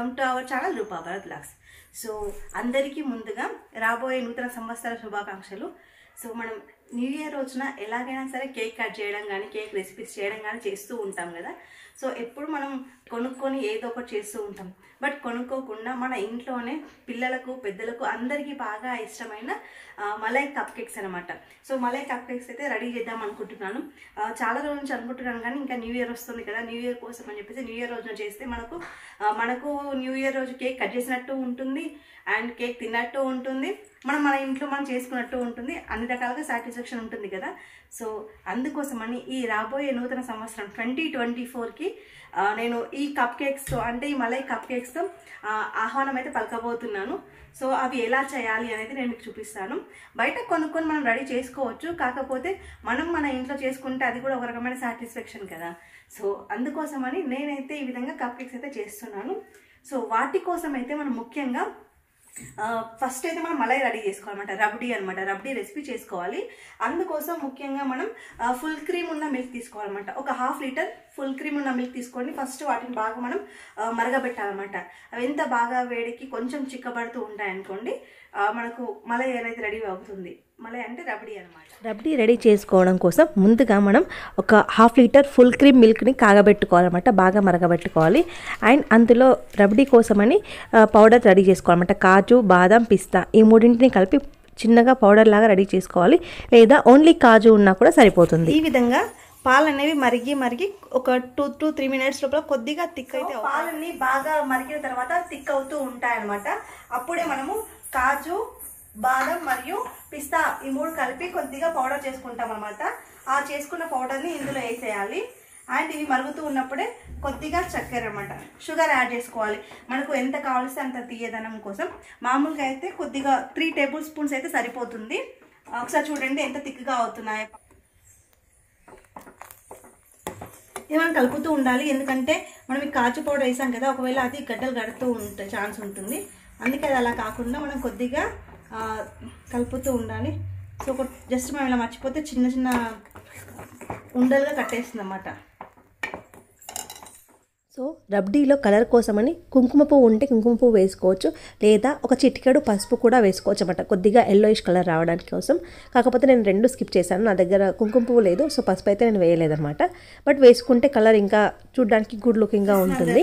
Welcome to our channel Roopa Bharat vlogs. So అందరికీ ముందుగా రాబోయే నూతన సంవత్సర శుభాకాంక్షలు. సో మనం న్యూ ఇయర్ రోజున ఎలాగైనా సరే కేక్ కట్ చేయడం కానీ కేక్ రెసిపీస్ చేయడం కానీ చేస్తూ ఉంటాం కదా. సో ఎప్పుడు మనం కొనుక్కొని ఏదో ఒకటి చేస్తూ ఉంటాం. బట్ కొనుక్కోకుండా మన ఇంట్లోనే పిల్లలకు పెద్దలకు అందరికీ బాగా ఇష్టమైన మలై కప్ కేక్స్ అనమాట. సో మలై కప్ కేక్స్ అయితే రెడీ చేద్దాం అనుకుంటున్నాను. చాలా రోజుల నుంచి అనుకుంటున్నాను కానీ ఇంకా న్యూ ఇయర్ వస్తుంది కదా, న్యూ ఇయర్ కోసం అని చెప్పేసి న్యూ ఇయర్ రోజున చేస్తే మనకు న్యూ ఇయర్ రోజు కేక్ కట్ చేసినట్టు ఉంటుంది అండ్ కేక్ తిన్నట్టు ఉంటుంది, మన ఇంట్లో మనం చేసుకున్నట్టు ఉంటుంది, అన్ని రకాలుగా సాటిస్ఫాక్షన్ ఉంటుంది కదా. సో అందుకోసమని ఈ రాబోయే నూతన సంవత్సరం 2024కి నేను ఈ కప్ కేక్స్తో అంటే ఈ మలై కప్ కేక్స్తో ఆహ్వానం అయితే పలకబోతున్నాను. సో అవి ఎలా చేయాలి అనేది నేను మీకు చూపిస్తాను. బయట కొనుక్కొని మనం రెడీ చేసుకోవచ్చు, కాకపోతే మనం మన ఇంట్లో చేసుకుంటే అది కూడా ఒక రకమైన సాటిస్ఫాక్షన్ కదా. సో అందుకోసమని నేనైతే ఈ విధంగా కప్ కేక్స్ అయితే చేస్తున్నాను. సో వాటి కోసం అయితే మనం ముఖ్యంగా ఫస్ట్ అయితే మనం మలై రెడీ చేసుకోవాలన్నమాట, రబ్డీ రెసిపీ చేసుకోవాలి. అందుకోసం ముఖ్యంగా మనం ఫుల్ క్రీమ్ ఉన్న మిల్క్ తీసుకోవాలన్నమాట. ఒక 1/2 లీటర్ ఫుల్ క్రీమ్ ఉన్న మిల్క్ తీసుకొని ఫస్ట్ వాటిని బాగా మనం మరగబెట్టాలన్నమాట. అవి ఎంత బాగా వేడికి కొంచెం చిక్కబడుతూ ఉంటాయనుకోండి, మనకు మలై అనేది రెడీ అవుతుంది. మలై అంటే రబ్డీ అనమాట. రబ్డీ రెడీ చేసుకోవడం కోసం ముందుగా మనం ఒక 1/2 లీటర్ ఫుల్ క్రీమ్ మిల్క్ని కాగబెట్టుకోవాలన్నమాట, బాగా మరగబెట్టుకోవాలి. అండ్ అందులో రబ్డీ కోసమని పౌడర్ రెడీ చేసుకోవాలన్నమాట. కాజు, బాదం, పిస్తా ఈ మూడింటిని కలిపి చిన్నగా పౌడర్ లాగా రెడీ చేసుకోవాలి, లేదా ఓన్లీ కాజు ఉన్నా కూడా సరిపోతుంది. ఈ విధంగా పాలు అనేవి మరిగి ఒక 2 to 3 మినిట్స్ లోపల కొద్దిగా థిక్ అయితే పాలన్నీ బాగా మరిగిన తర్వాత థిక్ అవుతూ ఉంటాయన్నమాట. అప్పుడే మనము కాజు, బాదం మరియు పిస్తా ఈ 3 కలిపి కొద్దిగా పౌడర్ చేసుకుంటాం అన్నమాట. ఆ చేసుకున్న పౌడర్ని ఇందులో వేసేయాలి. అండ్ ఇవి మరుగుతూ ఉన్నప్పుడే కొద్దిగా చక్కెర అన్నమాట, షుగర్ యాడ్ చేసుకోవాలి. మనకు ఎంత కావాల్సి అంత తీయదనం కోసం. మామూలుగా అయితే కొద్దిగా 3 టేబుల్ స్పూన్స్ అయితే సరిపోతుంది. ఒకసారి చూడండి ఎంత థిక్గా అవుతున్నాయి. ఇది మనం కలుపుతూ ఉండాలి, ఎందుకంటే మనం ఈ కాజు పౌడర్ వేసాం కదా, ఒకవేళ అది గడ్డలు గడుతూ ఉంటే ఛాన్స్ ఉంటుంది. అందుకే అది అలా కాకుండా మనం కొద్దిగా కలుపుతూ ఉండాలి. సో జస్ట్ మనం ఇలా మర్చిపోతే చిన్న ఉండలుగా కట్టేస్తుంది అన్నమాట. సో రబ్డీలో కలర్ కోసమని కుంకుమ పువ్వు ఉంటే కుంకుమ పువ్వు వేసుకోవచ్చు, లేదా ఒక చిటికెడు పసుపు కూడా వేసుకోవచ్చు అన్నమాట, కొద్దిగా ఎల్లోయిష్ కలర్ రావడానికి కోసం. కాకపోతే నేను 2 స్కిప్ చేశాను, నా దగ్గర కుంకుమ పువ్వు లేదు, సో పసుపు అయితే నేను వేయలేదన్నమాట. బట్ వేసుకుంటే కలర్ ఇంకా చూడడానికి గుడ్ లుకింగ్గా ఉంటుంది.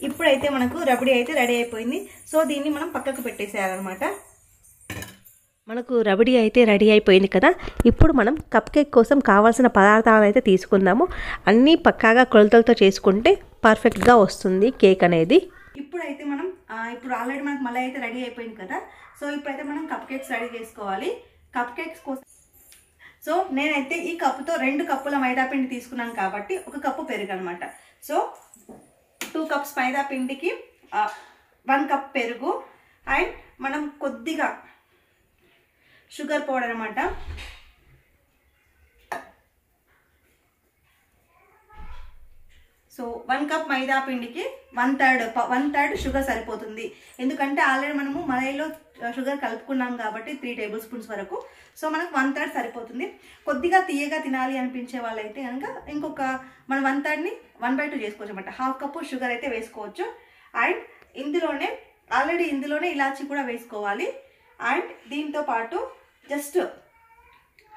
ఇప్పుడైతే మనకు రబ్డీ అయితే రెడీ అయిపోయింది. సో దీన్ని మనం పక్కకు పెట్టేసేయాలన్నమాట. మనకు రబడీ అయితే రెడీ అయిపోయింది కదా. ఇప్పుడు మనం కప్ కేక్ కోసం కావాల్సిన పదార్థాలు అయితే తీసుకుందాము. అన్నీ పక్కాగా కొలతలతో చేసుకుంటే పర్ఫెక్ట్గా వస్తుంది కేక్ అనేది. ఇప్పుడైతే మనం ఇప్పుడు ఆల్రెడీ మనకు మలై అయితే రెడీ అయిపోయింది కదా. సో ఇప్పుడైతే మనం కప్ కేక్స్ రెడీ చేసుకోవాలి. కప్ కేక్స్ కోసం సో నేనైతే ఈ కప్పుతో 2 కప్పుల మైదా పిండి తీసుకున్నాను కాబట్టి 1 కప్పు పెరుగు అనమాట. సో 2 కప్స్ మైదా పిండికి 1 కప్ పెరుగు అండ్ మనం కొద్దిగా షుగర్ పౌడర్ అన్నమాట. సో 1 కప్ మైదా పిండికి 1/3 షుగర్ సరిపోతుంది. ఎందుకంటే ఆల్రెడీ మనము మలైలో షుగర్ కలుపుకున్నాం కాబట్టి 3 టేబుల్ స్పూన్స్ వరకు. సో మనకు 1/3 సరిపోతుంది. కొద్దిగా తీయగా తినాలి అనిపించే వాళ్ళైతే కనుక ఇంకొక మనం 1/3ని 1/2 చేసుకోవచ్చు అనమాట. 1/2 కప్పు షుగర్ అయితే వేసుకోవచ్చు. అండ్ ఇందులోనే ఇలాచి కూడా వేసుకోవాలి. అండ్ దీంతో పాటు జస్ట్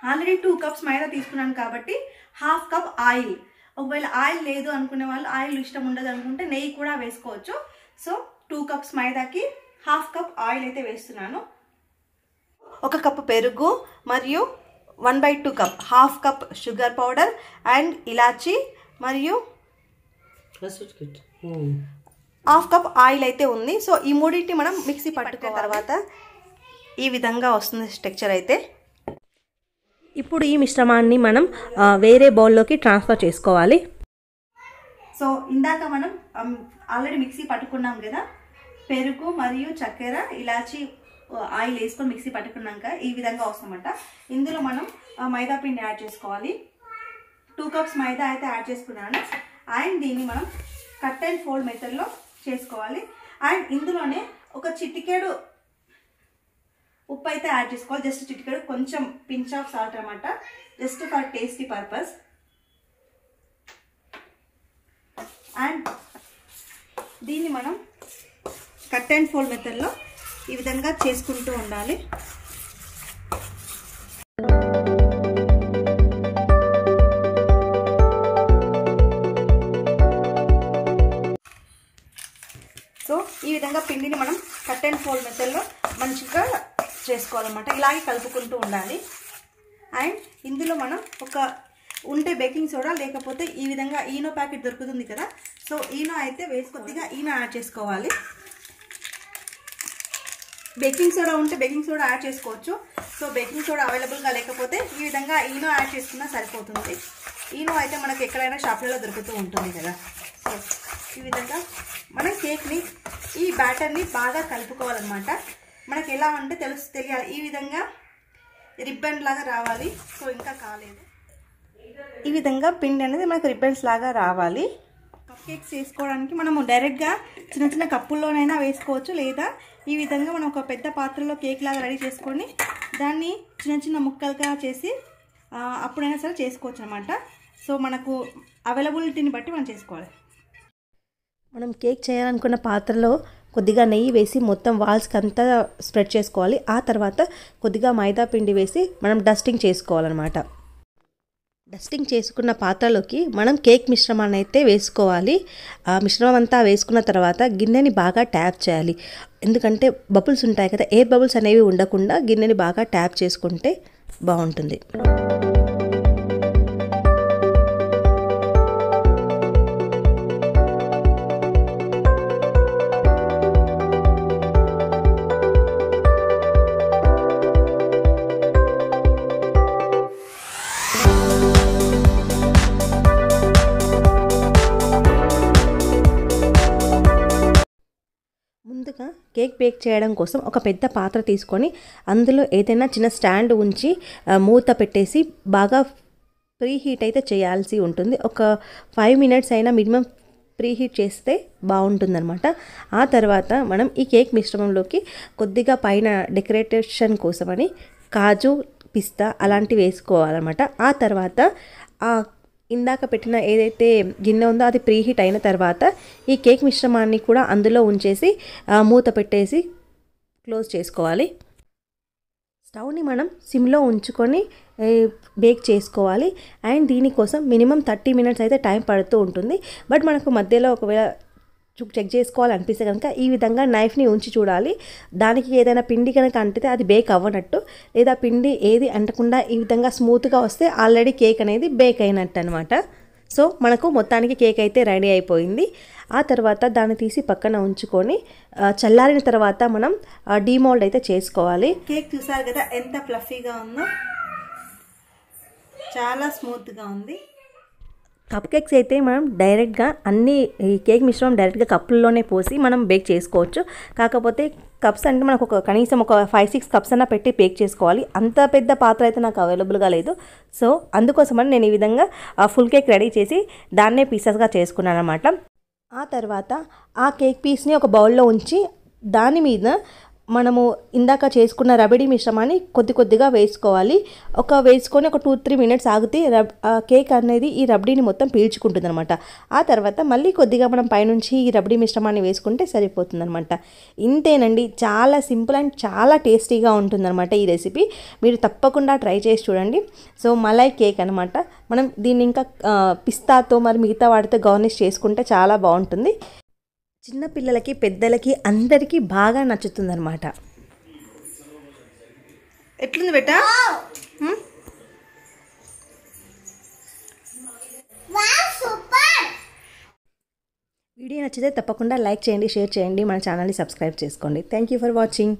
ఆల్రెడీ 2 కప్స్ మైదా తీసుకున్నాను కాబట్టి 1/2 కప్ ఆయిల్. ఒకవేళ ఆయిల్ లేదు అనుకునే వాళ్ళు, ఆయిల్ ఇష్టం ఉండదు అనుకుంటే నెయ్యి కూడా వేసుకోవచ్చు. సో 2 కప్స్ మైదాకి 1/2 కప్ ఆయిల్ అయితే వేస్తున్నాను. 1 కప్ పెరుగు మరియు 1/2 cup 1/2 cup sugar powder and ఇలాచి మరియు 1/2 కప్ ఆయిల్ అయితే ఉంది. సో ఈ మూడింటిని మనం మిక్సీ పట్టుకున్న తర్వాత ఈ విధంగా వస్తుంది స్ట్రక్చర్ అయితే. ఇప్పుడు ఈ మిశ్రమాన్ని మనం వేరే బౌల్లోకి ట్రాన్స్ఫర్ చేసుకోవాలి. సో ఇందాక మనం ఆల్రెడీ మిక్సీ పట్టుకున్నాం కదా, పెరుగు మరియు చక్కెర, ఇలాచి, ఆయిల్ వేసుకొని మిక్సీ పట్టుకున్నాక ఈ విధంగా వస్తుందన్నమాట. ఇందులో మనం మైదా పిండి యాడ్ చేసుకోవాలి. 2 కప్స్ మైదా అయితే యాడ్ చేసుకున్నాను. అండ్ దీన్ని మనం కట్ అండ్ ఫోల్డ్ మెథడ్లో చేసుకోవాలి. అండ్ ఇందులోనే ఒక చిటికెడు ఉప్పు అయితే యాడ్ చేసుకోవాలి. జస్ట్ చిటికెడు, కొంచెం పించ్ ఆఫ్ సాల్ట్ అనమాట, just for tasty purpose. And దీన్ని మనం కట్ అండ్ ఫోల్డ్ మెథడ్లో ఈ విధంగా చేసుకుంటూ ఉండాలి. సో ఈ విధంగా పిండిని మనం కట్ అండ్ ఫోల్డ్ మెథడ్లో మంచిగా చేసుకోవాలన్నమాట. ఇలాగే కలుపుకుంటూ ఉండాలి. అండ్ ఇందులో మనం ఉంటే బేకింగ్ సోడా, లేకపోతే ఈ విధంగా ఈనో ప్యాకెట్ దొరుకుతుంది కదా, సో ఈనో అయితే కొద్దిగా ఈనో యాడ్ చేసుకోవాలి. బేకింగ్ సోడా ఉంటే బేకింగ్ సోడా యాడ్ చేసుకోవచ్చు. సో బేకింగ్ సోడా అవైలబుల్గా లేకపోతే ఈ విధంగా ఈనో యాడ్ చేసుకున్నా సరిపోతుంది. ఈనో అయితే మనకు ఎక్కడైనా షాప్లలో దొరుకుతూ ఉంటుంది కదా. సో ఈ విధంగా మనం కేక్ని ఈ బ్యాటర్ని బాగా కలుపుకోవాలన్నమాట. మనకి ఎలా అంటే తెలియాలి, ఈ విధంగా రిబ్బన్ లాగా రావాలి. సో ఇంకా కాలేదు, ఈ విధంగా పిండి అనేది మనకు రిబ్బన్స్ లాగా రావాలి. కప్ కేక్స్ చేసుకోవడానికి మనము డైరెక్ట్గా చిన్న చిన్న కప్పుల్లోనైనా వేసుకోవచ్చు, లేదా ఈ విధంగా మనం ఒక పెద్ద పాత్రలో కేక్ లాగా రెడీ చేసుకొని దాన్ని చిన్న చిన్న ముక్కలుగా చేసి అప్పుడైనా సరే చేసుకోవచ్చు అనమాట. సో మనకు అవైలబిలిటీని బట్టి మనం చేసుకోవాలి. మనం కేక్ చేయాలనుకున్న పాత్రలో కొద్దిగా నెయ్యి వేసి మొత్తం వాల్స్కి అంతా స్ప్రెడ్ చేసుకోవాలి. ఆ తర్వాత కొద్దిగా మైదా పిండి వేసి మనం డస్టింగ్ చేసుకోవాలన్నమాట. డస్టింగ్ చేసుకున్న పాత్రలోకి మనం కేక్ మిశ్రమాన్ని అయితే వేసుకోవాలి. ఆ మిశ్రమం అంతా వేసుకున్న తర్వాత గిన్నెని బాగా ట్యాప్ చేయాలి. ఎందుకంటే బబుల్స్ ఉంటాయి కదా, ఎయిర్ బబుల్స్ అనేవి ఉండకుండా గిన్నెని బాగా ట్యాప్ చేసుకుంటే బాగుంటుంది. ముందుగా కేక్ బేక్ చేయడం కోసం ఒక పెద్ద పాత్ర తీసుకొని అందులో ఏదైనా చిన్న స్టాండ్ ఉంచి మూత పెట్టేసి బాగా ప్రీ హీట్ అయితే చేయాల్సి ఉంటుంది. ఒక 5 minutes అయినా మినిమం ప్రీ హీట్ చేస్తే బాగుంటుందన్నమాట. ఆ తర్వాత మనం ఈ కేక్ మిశ్రమంలోకి కొద్దిగా పైన డెకరేషన్ కోసమని కాజు, పిస్తా అలాంటివి వేసుకోవాలన్నమాట. ఆ తర్వాత ఇందాక పెట్టిన ఏదైతే గిన్నె ఉందో అది ప్రీ హీట్ అయిన తర్వాత ఈ కేక్ మిశ్రమాన్ని కూడా అందులో ఉంచేసి మూత పెట్టేసి క్లోజ్ చేసుకోవాలి. స్టవ్ని మనం సిమ్లో ఉంచుకొని బేక్ చేసుకోవాలి. అండ్ దీనికోసం మినిమం 30 minutes అయితే టైం పడుతూ ఉంటుంది. బట్ మనకు మధ్యలో ఒకవేళ చెక్ చేసుకోవాలనిపిస్తే కనుక ఈ విధంగా నైఫ్ని ఉంచి చూడాలి. దానికి ఏదైనా పిండి కనుక అంటితే అది బేక్ అవ్వనట్టు, లేదా పిండి ఏది అంటకుండా ఈ విధంగా స్మూత్గా వస్తే ఆల్రెడీ కేక్ అనేది బేక్ అయినట్టు అనమాట. సో మనకు మొత్తానికి కేక్ అయితే రెడీ అయిపోయింది. ఆ తర్వాత దాన్ని తీసి పక్కన ఉంచుకొని చల్లారిన తర్వాత మనం డీమోల్డ్ అయితే చేసుకోవాలి. కేక్ చూసారు కదా ఎంత ఫ్లఫీగా ఉందో, చాలా స్మూత్గా ఉంది. కప్ కేక్స్ అయితే మనం డైరెక్ట్గా ఈ కేక్ మిశ్రమం డైరెక్ట్గా కప్పుల్లోనే పోసి మనం బేక్ చేసుకోవచ్చు. కాకపోతే కప్స్ అంటే మనకు కనీసం ఒక 5-6 కప్స్ అన్నా పెట్టి బేక్ చేసుకోవాలి. అంత పెద్ద పాత్ర అయితే నాకు అవైలబుల్గా లేదు. సో అందుకోసమని నేను ఈ విధంగా ఫుల్ కేక్ రెడీ చేసి దాన్నే పీసెస్గా చేసుకున్నాను అనమాట. ఆ తర్వాత ఆ కేక్ పీస్ని ఒక బౌల్లో ఉంచి దాని మీద మనము ఇందాక చేసుకున్న రబడీ మిశ్రమాన్ని కొద్దిగా వేసుకోవాలి. వేసుకొని ఒక 2-3 minutes ఆగితే కేక్ అనేది ఈ రబడీని మొత్తం పీల్చుకుంటుంది అనమాట. ఆ తర్వాత మళ్ళీ కొద్దిగా మనం పైనుంచి ఈ రబడీ మిశ్రమాన్ని వేసుకుంటే సరిపోతుంది అనమాట. ఇంతేనండి, చాలా సింపుల్ అండ్ చాలా టేస్టీగా ఉంటుందన్నమాట ఈ రెసిపీ. మీరు తప్పకుండా ట్రై చేసి చూడండి. సో మలై కేక్ అనమాట. మనం దీన్ని ఇంకా పిస్తాతో మరి మిగతా వాటితో గార్నిష్ చేసుకుంటే చాలా బాగుంటుంది. చిన్నపిల్లలకి, పెద్దలకి అందరికీ బాగా నచ్చుతుందన్నమాట. ఎట్లుంది బేటా? వీడియో నచ్చితే తప్పకుండా లైక్ చేయండి, షేర్ చేయండి, మన ఛానల్ని సబ్స్క్రైబ్ చేసుకోండి. Thank you for watching.